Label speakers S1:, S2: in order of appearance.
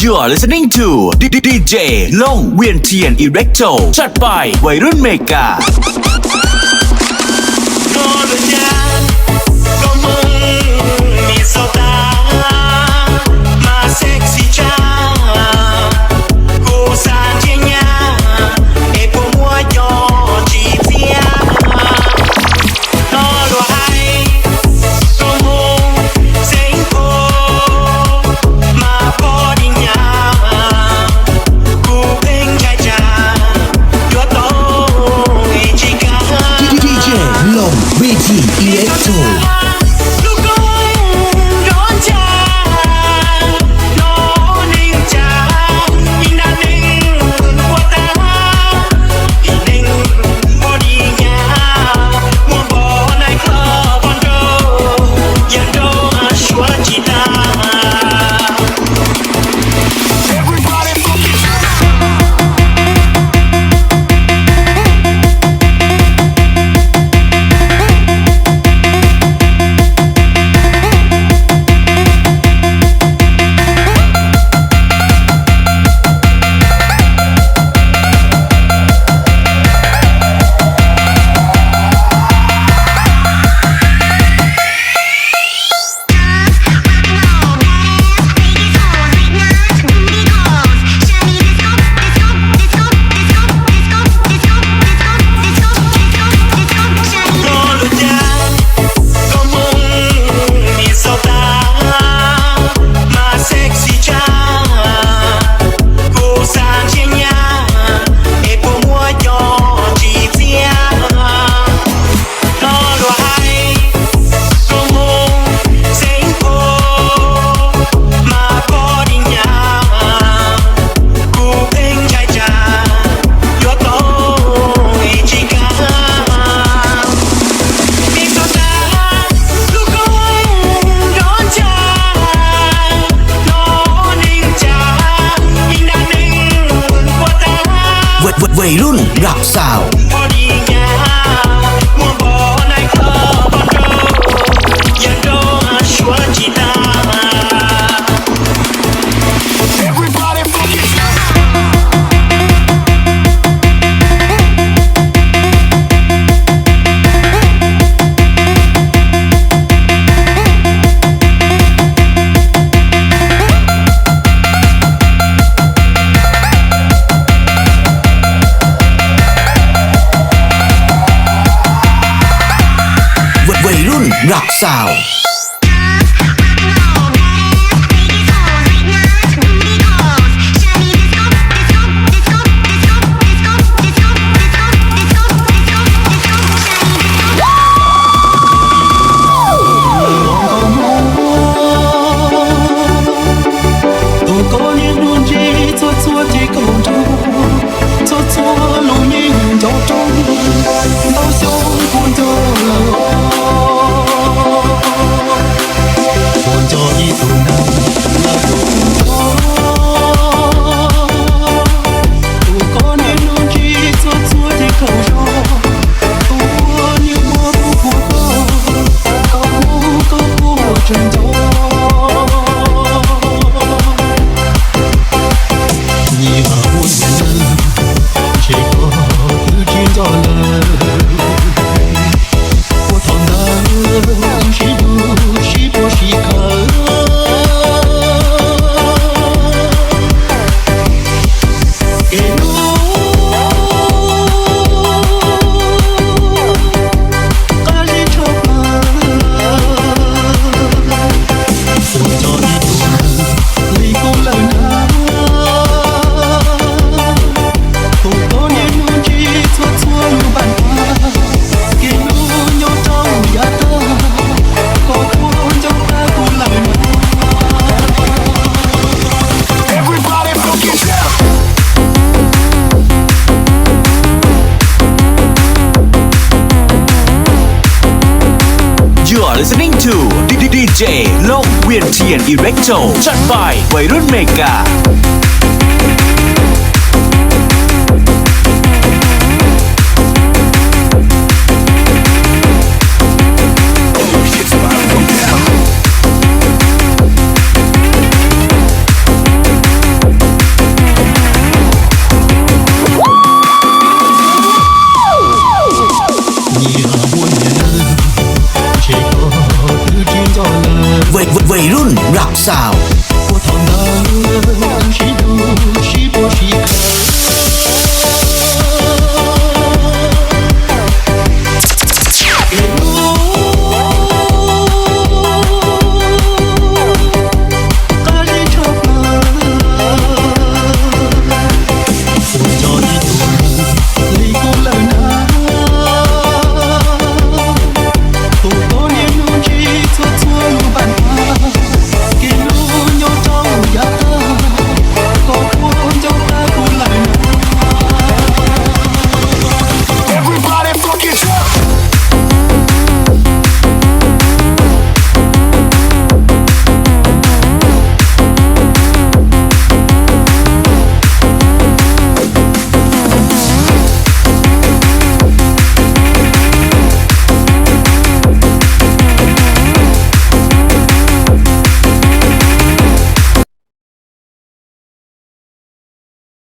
S1: You are listening to DJ ลงเวียนเทียนอิเล็กโทรจัดไปวัยรุ่นเมกาวัยรุ่นรักสาวรักสาวlistening to DJ ลงเวียนเทียนอิเล็กโทรจัดไปวัยรุ่นเมกา